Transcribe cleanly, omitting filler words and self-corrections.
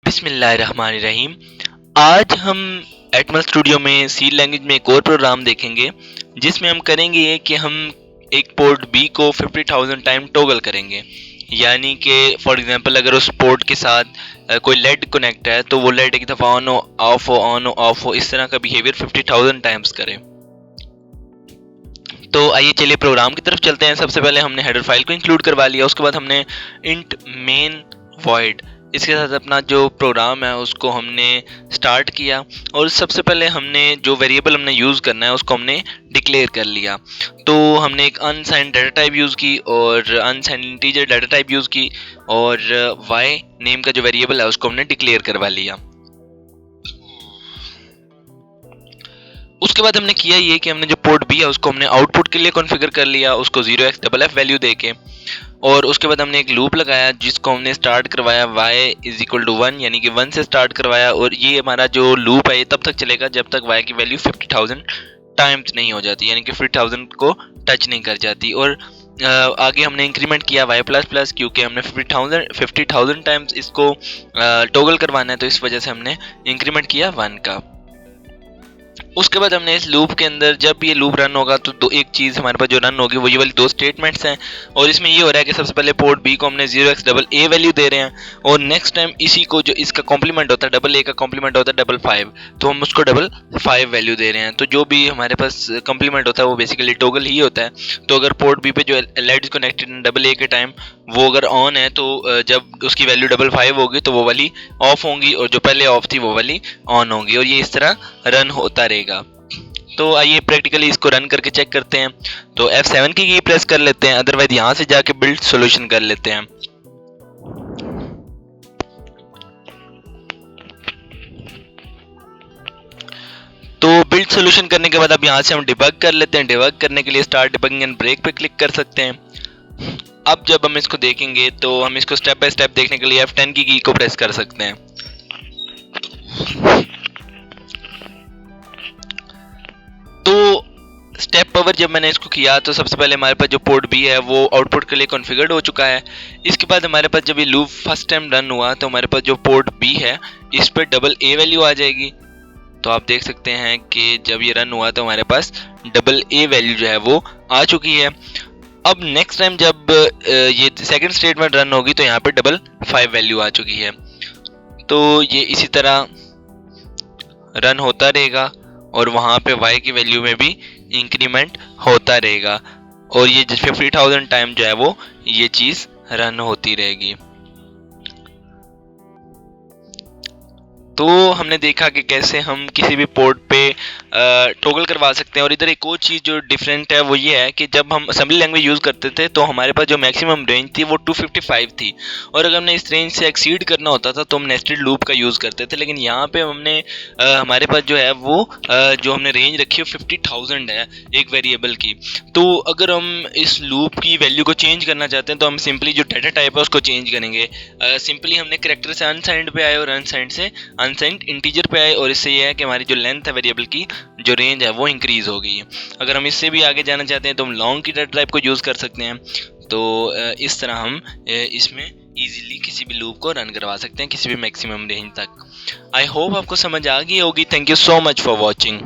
बिस्मिल्लाहिर्रहमानिर्रहीम। आज हम एटमल स्टूडियो में सी लैंग्वेज में एक और प्रोग्राम देखेंगे जिसमें हम करेंगे ये कि हम एक पोर्ट बी को 50,000 टाइम टॉगल करेंगे। यानी कि फॉर एग्जांपल अगर उस पोर्ट के साथ कोई लेड कनेक्ट है तो वो लेड एक दफ़ा ऑन हो ऑफ हो इस तरह का बिहेवियर 50,000 टाइम्स करे। तो आइए चलिए प्रोग्राम की तरफ चलते हैं। सबसे पहले हमने हेडर फाइल को इंक्लूड करवा लिया, उसके बाद हमने इंट मेन वॉइड इसके साथ अपना जो प्रोग्राम है उसको हमने स्टार्ट किया। और सबसे पहले हमने जो वेरिएबल हमने यूज़ करना है उसको हमने डिक्लेयर कर लिया। तो हमने एक अनसाइंड डाटा टाइप यूज़ की और unsigned integer data type use की और वाई नेम का जो वेरिएबल है उसको हमने डिक्लेयर करवा लिया। उसके बाद हमने किया ये कि हमने जो पोर्ट बी है उसको हमने आउटपुट के लिए कॉन्फ़िगर कर लिया, उसको 0xFF वैल्यू देके। और उसके बाद हमने एक लूप लगाया जिसको हमने स्टार्ट करवाया y इज इक्वल टू 1 यानी कि 1 से स्टार्ट करवाया। और ये हमारा जो लूप है ये तब तक चलेगा जब तक y की वैल्यू 50,000 टाइम्स नहीं हो जाती, यानी कि 50,000 को टच नहीं कर जाती। और आगे हमने इंक्रीमेंट किया y प्लस प्लस, क्योंकि हमने 50,000 टाइम्स इसको टॉगल करवाना है तो इस वजह से हमने इंक्रीमेंट किया 1 का। उसके बाद हमने इस लूप के अंदर जब ये लूप रन होगा तो दो एक चीज़ हमारे पास जो रन होगी वो ये वाली दो स्टेटमेंट्स हैं। और इसमें ये हो रहा है कि सबसे पहले पोर्ट बी को हमने 0xA वैल्यू दे रहे हैं और नेक्स्ट टाइम इसी को जो इसका कॉम्प्लीमेंट होता है डबल ए का कॉम्प्लीमेंट होता है 55, तो हम उसको 55 वैल्यू दे रहे हैं। तो जो भी हमारे पास कॉम्प्लीमेंट होता है वो बेसिकली टॉगल ही होता है। तो अगर पोर्ट बी पे जो लेड कनेक्टेड डबल ए के टाइम वो अगर ऑन है तो जब उसकी वैल्यू 55 होगी तो वो वाली ऑफ होंगी और जो पहले ऑफ थी वो वाली ऑन होंगी और ये इस तरह रन होता रहेगा। तो आइए प्रैक्टिकली इसको रन करके चेक करते हैं। तो F7 की की प्रेस कर लेते हैं, अदरवाइज यहाँ से जाके बिल्ड सॉल्यूशन कर लेते हैं। तो बिल्ड सॉल्यूशन करने के बाद अब यहाँ से हम डिबग कर लेते हैं। डिबग करने के लिए स्टार्ट डिबगिंग एंड ब्रेक पे क्लिक कर सकते हैं। अब जब हम इसको देखेंगे तो हम इसको स्टेप बाय स्टेप देखने के लिए F10 की की को प्रेस कर सकते हैं। तो स्टेप पावर जब मैंने इसको किया तो सबसे पहले हमारे पास जो पोर्ट बी है वो आउटपुट के लिए कॉन्फ़िगर्ड हो चुका है। इसके बाद हमारे पास जब ये लूप फर्स्ट टाइम रन हुआ तो हमारे पास जो पोर्ट बी है इस पर डबल ए वैल्यू आ जाएगी। तो आप देख सकते हैं कि जब ये रन हुआ तो हमारे पास डबल ए वैल्यू जो है वो आ चुकी है। अब नेक्स्ट टाइम जब ये सेकंड स्टेटमेंट रन होगी तो यहाँ पे 55 वैल्यू आ चुकी है। तो ये इसी तरह रन होता रहेगा और वहाँ पे y की वैल्यू में भी इंक्रीमेंट होता रहेगा और ये 50,000 टाइम जो है वो ये चीज़ रन होती रहेगी। तो हमने देखा कि कैसे हम किसी भी पोर्ट पे टॉगल करवा सकते हैं। और इधर एक और चीज़ जो डिफरेंट है वो ये है कि जब हम असेंबली लैंग्वेज यूज़ करते थे तो हमारे पास जो मैक्सिमम रेंज थी वो 255 थी और अगर हमने इस रेंज से एक्सीड करना होता था तो हम नेस्टेड लूप का यूज़ करते थे। लेकिन यहाँ पे हमने हमारे पास जो है वो जो हमने रेंज रखी है 50,000 है एक वेरिएबल की। तो अगर हम इस लूप की वैल्यू को चेंज करना चाहते हैं तो हम सिंपली जो डाटा टाइप है उसको चेंज करेंगे। सिंपली हमने करेक्टर से अनसाइंड पे आए और अनसाइंड से अनसाइंड इंटीजर पे आए और इससे ये है कि हमारी जो लेंथ है वेरिएबल की जो रेंज है वो इंक्रीज हो गई है। अगर हम इससे भी आगे जाना चाहते हैं तो हम लॉन्ग की डाटा टाइप को यूज़ कर सकते हैं। तो इस तरह हम इसमें इजीली किसी भी लूप को रन करवा सकते हैं किसी भी मैक्सिमम रेंज तक। आई होप आपको समझ आ गई होगी। Thank you so much for watching.